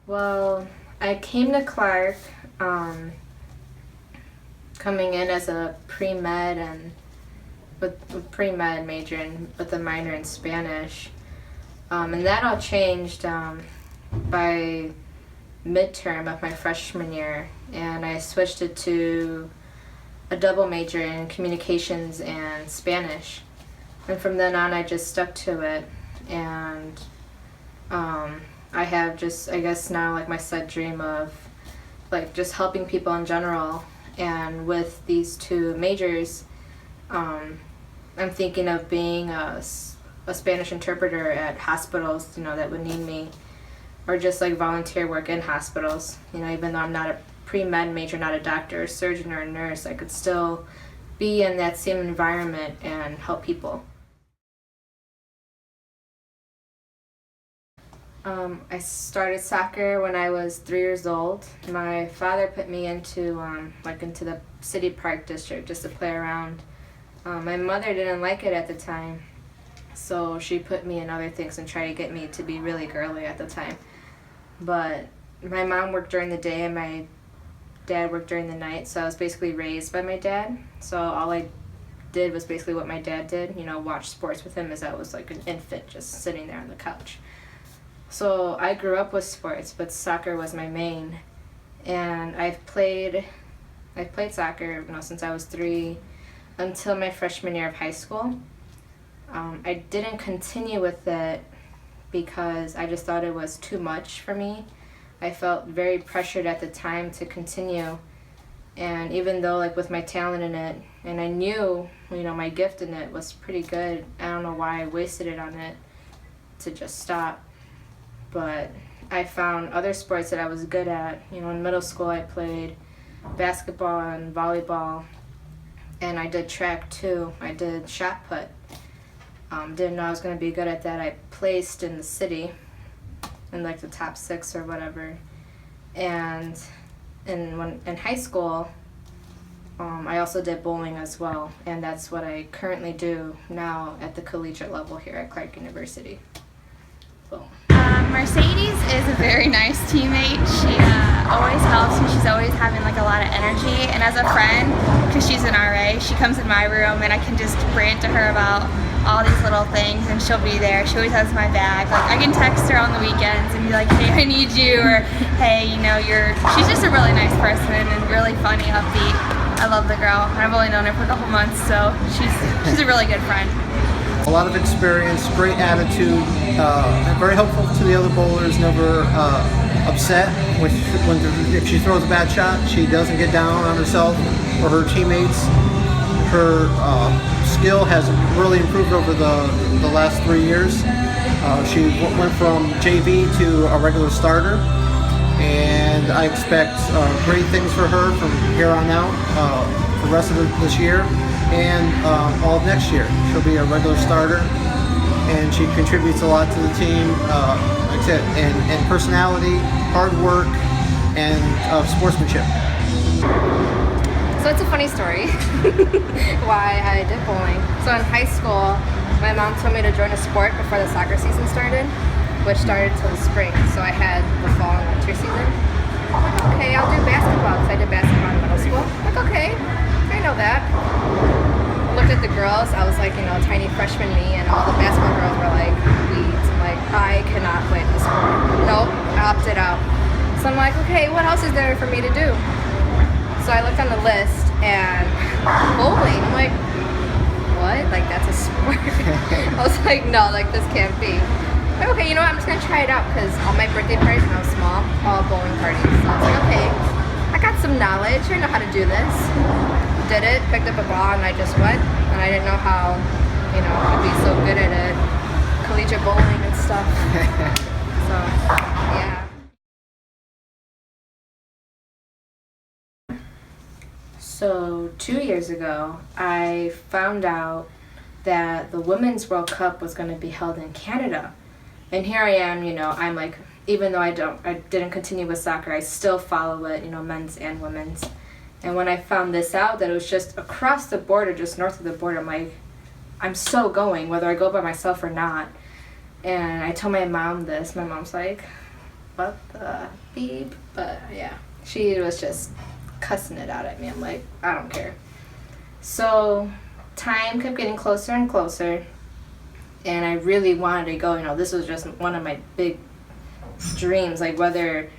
Well, I came to Clark coming in as a pre-med and with pre-med major and with a minor in Spanish. And that all changed by midterm of my freshman year, and I switched it to a double major in communications and Spanish. And from then on, I just stuck to it, and I have just, I guess now, like my set dream of like just helping people in general. And with these two majors, I'm thinking of being a Spanish interpreter at hospitals, that would need me, or just like volunteer work in hospitals. Even though I'm not a pre-med major, not a doctor, a surgeon, or a nurse, I could still be in that same environment and help people. I started soccer when I was 3 years old. My father put me into into the city park district just to play around. My mother didn't like it at the time, so she put me in other things and tried to get me to be really girly at the time. But my mom worked during the day and my dad worked during the night, so I was basically raised by my dad. So all I did was basically what my dad did, watch sports with him as I was like an infant just sitting there on the couch. So I grew up with sports, but soccer was my main. And I've played soccer since I was 3 until my freshman year of high school. I didn't continue with it because I just thought it was too much for me. I felt very pressured at the time to continue. And even though like with my talent in it, and I knew, my gift in it was pretty good, I don't know why I wasted it on it to just stop. But I found other sports that I was good at. In middle school I played basketball and volleyball, and I did track too. I did shot put. Didn't know I was going to be good at that. I placed in the city in like the top 6 or whatever. And in high school, I also did bowling as well, and that's what I currently do now at the collegiate level here at Clark University. Boom. Mercedes is a very nice teammate. She always helps me. She's always having like a lot of energy, and as a friend, because she's an RA, she comes in my room and I can just rant to her about all these little things, and she'll be there. She always has my back. Like I can text her on the weekends and be like, hey, I need you, or hey, she's just a really nice person and really funny, upbeat. I love the girl. I've only known her for a couple months, so she's a really good friend. A lot of experience, great attitude, very helpful to the other bowlers, never upset. If she throws a bad shot, she doesn't get down on herself or her teammates. Her skill has really improved over the last 3 years. She went from JV to a regular starter, and I expect great things for her from here on out for the rest of this year and all of next year. She'll be a regular starter, and she contributes a lot to the team, like I said, and personality, hard work, and sportsmanship. So it's a funny story why I did bowling. So in high school, my mom told me to join a sport before the soccer season started, which started till the spring. So I had the fall and winter season. Okay, I'll do basketball, because I did basketball in middle school. Like, okay, I know that. Looked at the girls, I was like, tiny freshman me, and all the basketball girls were like weeds. I'm like, I cannot play this sport. Nope, I opted out. So I'm like, okay, what else is there for me to do? So I looked on the list, and bowling. I'm like, what? Like, that's a sport? I was like, no, like, this can't be. Like, okay, I'm just going to try it out, because all my birthday parties when I was small, all bowling parties. So I was like, okay, I got some knowledge. I know how to do this. Did it, picked up a ball, and I just went. And I didn't know how, I'd be so good at it. Collegiate bowling and stuff. So, yeah. So 2 years ago, I found out that the Women's World Cup was going to be held in Canada. And here I am, I'm like, even though I didn't continue with soccer, I still follow it, men's and women's. And when I found this out, that it was just across the border, just north of the border, I'm like, I'm so going, whether I go by myself or not. And I told my mom this. My mom's like, what the beep? But yeah, she was just cussing it out at me. I'm like, I don't care. So time kept getting closer and closer, and I really wanted to go. You know, this was just one of my big dreams. Like, whether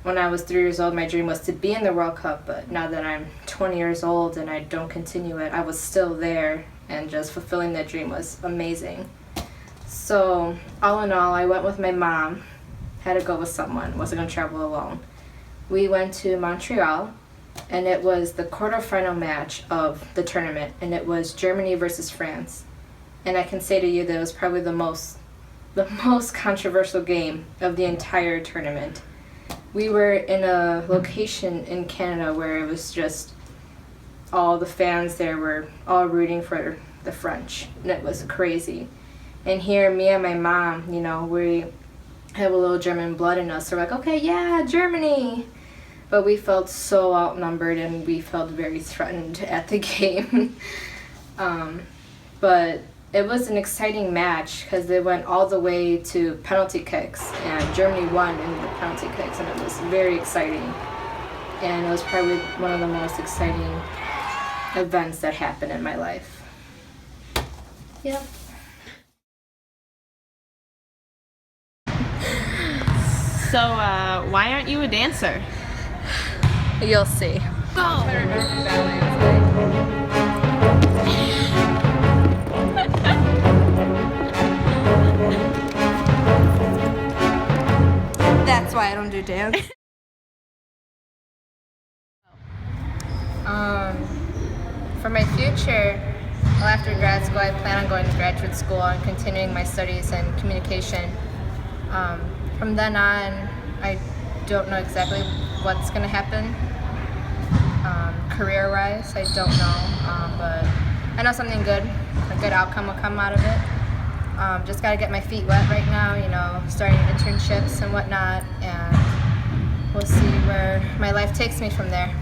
when I was 3 years old, my dream was to be in the World Cup, but now that I'm 20 years old and I don't continue it, I was still there, and just fulfilling that dream was amazing. So all in all, I went with my mom, had to go with someone, wasn't going to travel alone. We went to Montreal, and it was the quarterfinal match of the tournament, and it was Germany versus France. And I can say to you that it was probably the most controversial game of the entire tournament. We were in a location in Canada where it was just all the fans there were all rooting for the French, and it was crazy. And here, me and my mom, you know, we have a little German blood in us, so we're like, okay, yeah, Germany. But we felt so outnumbered, and we felt very threatened at the game. But it was an exciting match because they went all the way to penalty kicks, and Germany won in the penalty kicks, and it was very exciting. And it was probably one of the most exciting events that happened in my life. Yep. So, why aren't you a dancer? You'll see. Go! That's why I don't do dance. For my future, well, after grad school, I plan on going to graduate school and continuing my studies in communication. From then on, I don't know exactly what's going to happen career-wise. I don't know, but I know something good, a good outcome will come out of it. Just got to get my feet wet right now, you know, starting internships and whatnot, and we'll see where my life takes me from there.